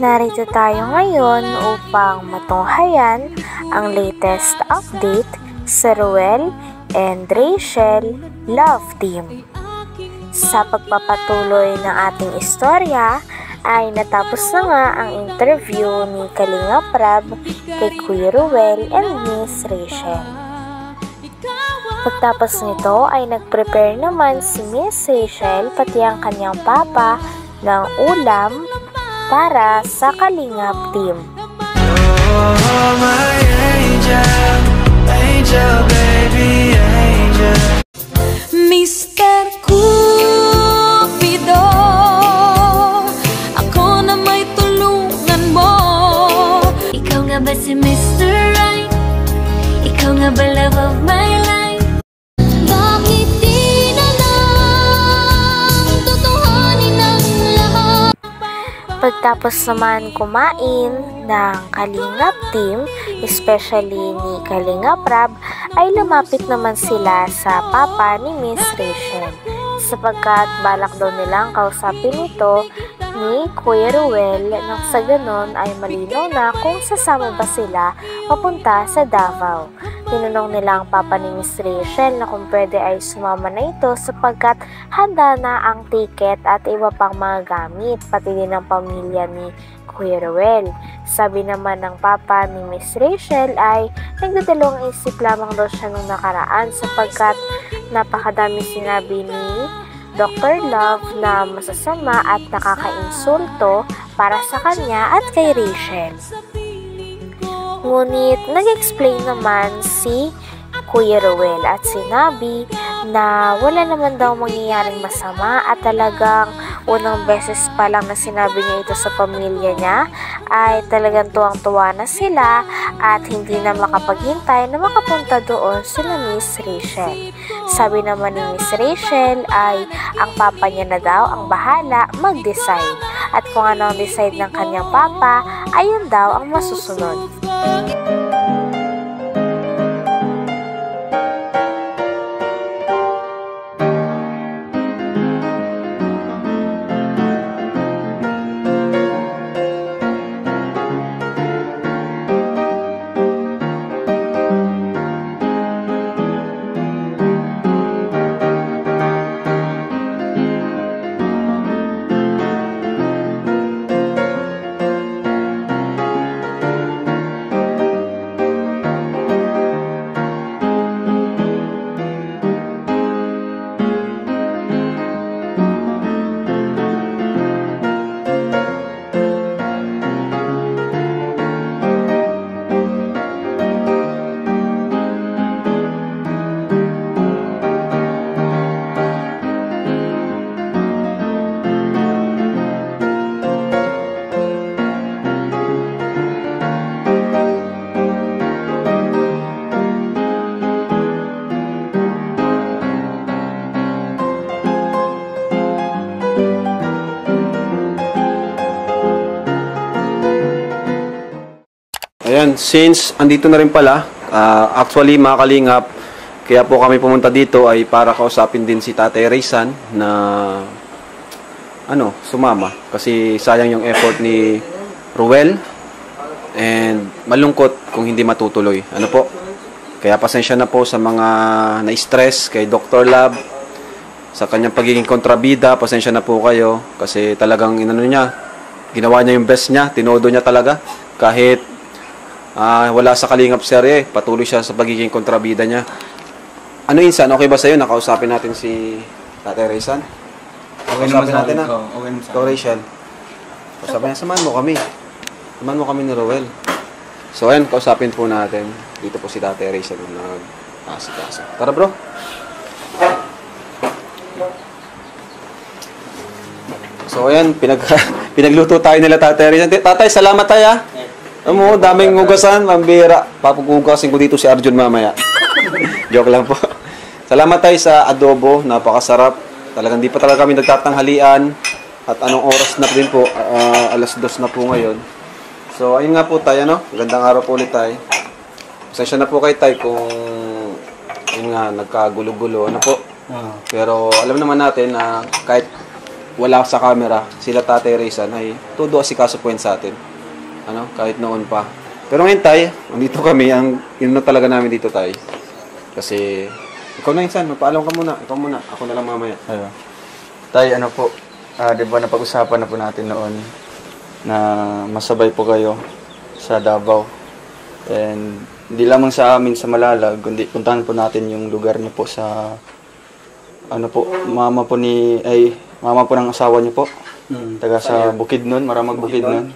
Narito tayo ngayon upang matunghayan ang latest update sa Ruel and Rachel Love Team. Sa pagpapatuloy ng ating istorya ay natapos na nga ang interview ni Kalinga Prab kay Kuya Ruel and Miss Rachel. Pagtapos nito ay nag-prepare naman si Miss Rachel pati ang kanyang papa ng ulam para sa Kalingap Team. Oh, my angel, angel, baby, angel. Mr. Cupido, ako na may tulungan mo. Ikaw nga ba si Mr. Right? Ikaw nga ba love of my life? Bakit di na lang tutuhanin ang lahat? Pagtapos naman kumain ng Kalingap Team, especially ni Kalinga Prab, ay lumapit naman sila sa papa ni Miss Rachel sapagkat balak daw nilang kausapin ito ni Kuya Ruel nang sa ganon ay malinaw na kung sasama ba sila papunta sa Davao. Tinanong nila ang papa ni Miss Rachel na kung pwede ay sumama na ito sapagkat handa na ang ticket at iba pang mga gamit, pati din ang pamilya ni Kuya Ruel. Sabi naman ng papa ni Miss Rachel ay nagdadalawang isip lamang daw siya nung nakaraan sapagkat napakadami sinabi ni Dr. Love na masasama at nakaka-insulto para sa kanya at kay Rachel. Ngunit nag-explain naman si Kuya Ruel at sinabi na wala naman daw mangyayaring masama at talagang unang beses pa lang na sinabi niya ito sa pamilya niya ay talagang tuwang-tuwa na sila at hindi na makapaghintay na makapunta doon sila Miss Rachel. Sabi naman ni Miss Rachel ay ang papa niya na daw ang bahala mag-decide at kung ano ang decide ng kanyang papa, ayun daw ang masusunod. Ayan, since andito na rin pala, actually mga kalingap, kaya po kami pumunta dito ay para kausapin din si Tatay Raysan na sumama. Kasi sayang yung effort ni Ruel and malungkot kung hindi matutuloy. Ano po? Kaya pasensya na po sa mga na-stress kay Dr. Love, sa kanyang pagiging kontrabida, pasensya na po kayo kasi talagang ginawa niya yung best niya, tinodo niya talaga. Kahit wala sa Kalingap serye, patuloy siya sa pagiging kontrabida niya. Ano Insan, okay ba sa'yo? Nakausapin natin si Tatay Raysan? Okay naman natin na. Okay naman sa Rachel. Kausapin niya, samahan mo kami. Samahan mo kami ni Ruel. So ayan, kausapin po natin. Dito po si Tatay Raysan yung nag-asik-asik. Tara bro. So ayan, pinagluto tayo nila Tatay Raysan. Tatay, salamat tayo. Daming hugasan, mambira. Papagugasin ko dito si Arjun mamaya. Joke lang po. Salamat tayo sa adobo, napakasarap. Talagang di pa talaga kami nagtatanghalian. At anong oras na din po, alas 2 na po ngayon. So, ayun nga po tayo, Magandang araw po ulit tayo. Pasensya na po kay Tay kung yun nga, nagkagulo-gulo, po. Pero alam naman natin na kahit wala sa camera, sila Tatay Raysan ay todo asikaso po yan sa atin. Ano, kahit noon pa. Pero ngayon tay, andito kami, ang yun na talaga namin dito tay. Kasi, ikaw na insan, magpaalam ka muna. Ikaw muna, ako na lang mamaya. Ayun. Tay, ano po, di ba napag-usapan na po natin noon na masabay po kayo sa Davao. And hindi lamang sa amin sa Malalag, kundi puntahan po natin yung lugar niyo po sa ano po, mama po ng asawa niyo po. Taga sa Bukidnon, Maramag Bukidnon.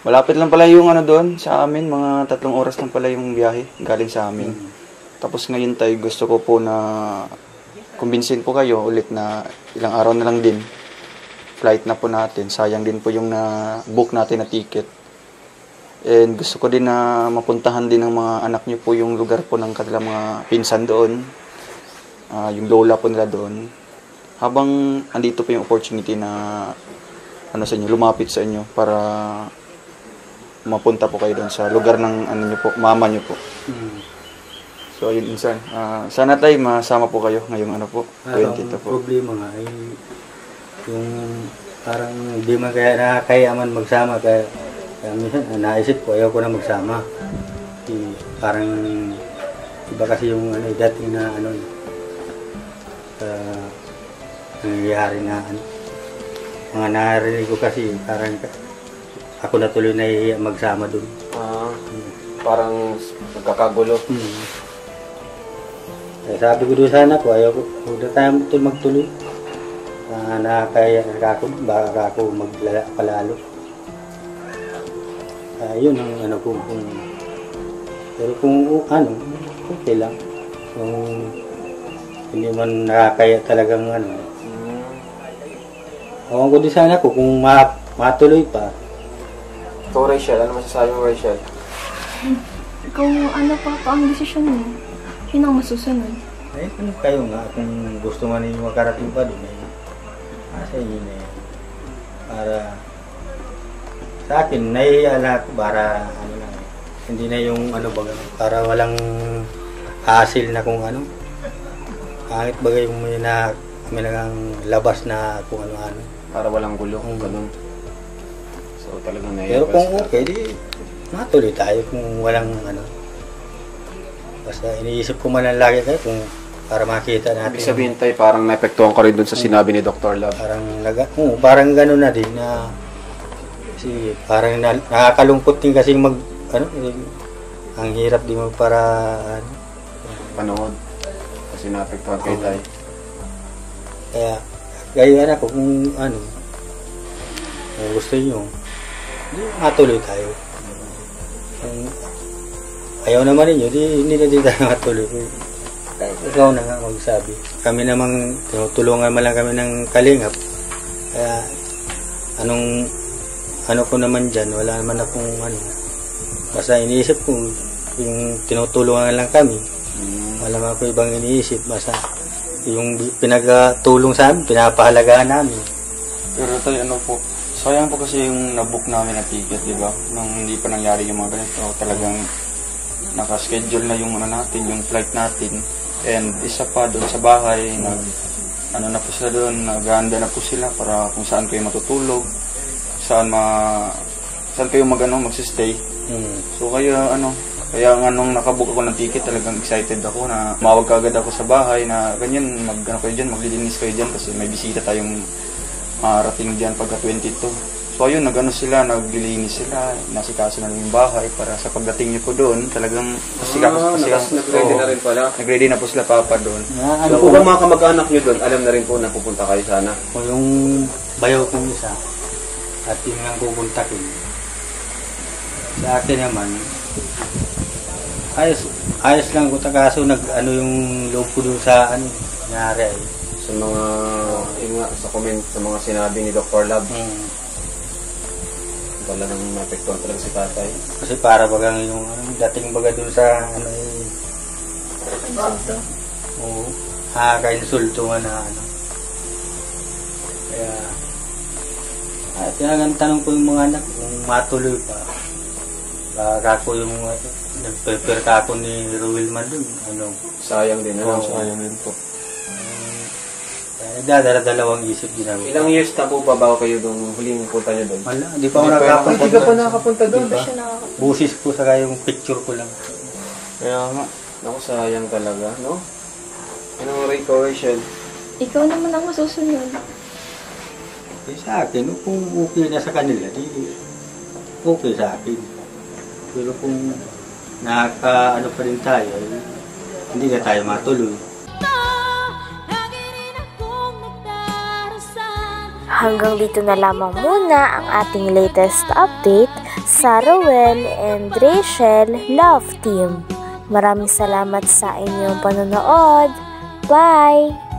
Malapit lang pala yung ano doon sa amin, mga 3 oras lang pala yung biyahe galing sa amin. Tapos ngayon tayo gusto ko po na kumbinsin po kayo ulit na ilang araw na lang din. Flight na po natin. Sayang din po yung na-book natin na ticket. And gusto ko din na mapuntahan din ng mga anak niyo po yung lugar po ng kanilang mga pinsan doon. Yung lola po nila doon. Habang andito po yung opportunity na ano sa inyo, lumapit sa inyo para mapunta po kayo doon sa lugar ng ano niyo po, mama niyo po. So ayun insan. Sana tayo masama po kayo ngayong ano po, 22 po. Problema nga ay yung parang hindi man kaya man magsama kaya minsan naisip ko ayaw ko na magsama. Parang iba kasi yung ano dating na ano nangyayari na ano. Mga narinig ko kasi parang ako na tuloy na magsama doon. Parang nagkakagulo. Sabi ko doon sana ko, ayaw ko, huwag na tayo magtuloy. Kaya baka ako maglala palalo. Yun ang ano kung pero kung ano, okay lang. Kung hindi man nakakaya talagang ano. Ewan ko din sana ko kung matuloy pa. Ikaw Rachel, ano masasabi mo Rachel? Ikaw, ano pa ang desisyon mo? Yun ang masusunod. Ay, ano kayo nga, kung gusto man ninyo makarating pa doon, sa inyo na yan. Para, sa akin, naiiya na ako para, ano lang, hindi na yung, ano ba, para walang hassle na kung ano. Kahit bagay yung may na, kami lang labas na kung ano-ano. Para walang gulo, ganun. So, talagang naiiya. Pero kung okay, di, matuloy tayo kung walang, ano. Basta iniisip ko man lang lagi kayo kung para makita natin. Ibig sabihin tayo, parang naepektuhan ka rin dun sa sinabi ni Dr. Love. Parang gano'n na din na kasi parang nakakalungkot din kasi ang hirap din mo para Panood. Kasi naapektuhan kayo tayo. Kaya anak ko kung gusto nyo, matuloy tayo. Kung ayaw naman ninyo, hindi na din tayo matuloy. Ikaw na nga magsabi. Kami namang tinutulungan man lang kami ng kalingap. Kaya ano ko naman dyan, wala naman akong basta iniisip ko yung tinutulungan lang kami. Wala naman ako ibang iniisip. Basta yung pinagtulong sa amin, pinapahalagaan namin. Pero tayo ano po, sayang po kasi yung nabook namin na ticket, di ba? Nung hindi pa nangyari yung mga ganito, talagang naka-schedule na yung natin, yung flight natin. And isa pa doon sa bahay, na po sila doon, naghahanda na po sila para kung saan kayo matutulog, saan kayo magsistay. So kaya nung nakabook ako ng ticket, talagang excited ako na mawag agad ako sa bahay na ganyan, kayo dyan, maglilinis kayo dyan kasi may bisita tayong rating dyan pagka 22. So ayun, sila, naglilinis sila, nasikaso na yung bahay para sa pagdating niyo po doon, talagang nag-ready na rin pala. Nag-ready na po sila papa doon. So kung mga kamag-anak nyo doon, alam na rin po na pupunta kayo sana. O yung bayaw kong isa, at yun ang pupuntakin. Sa akin naman, ayos lang ko kaso yung loob ko doon sa nangyari ay. Sa mga, sa comment, sa mga sinabi ni Dr. Love. Wala nang naapektuhan talaga si tatay. Kasi para bagang yung dating baga doon sa Insulto. Oo. Ka-insulto nga na Kaya tinagang tanong ko yung mga anak kung matuloy pa. Kako yung nag-prepare kako ni Ruel man dun. Sayang din, sayang din po. nagdadala-dalawang isip din namin. Ilang years na po ba bago kayo doon huling punta niyo doon? Wala, hindi pa ako nakapunta. Hindi ka pa nakapunta doon? Busis ko saka yung picture ko lang. Kaya nga. Naku, sayang talaga, no? Anong rate ko, Rachel? Ikaw naman ang masusunod. Eh, sa akin, kung okay na sa kanila, di okay sa akin. Pero kung nakaka-ano pa rin tayo, hindi na tayo matuloy. Hanggang dito na lamang muna ang ating latest update sa Ruel and Rachel Love Team. Maraming salamat sa inyong panonood. Bye!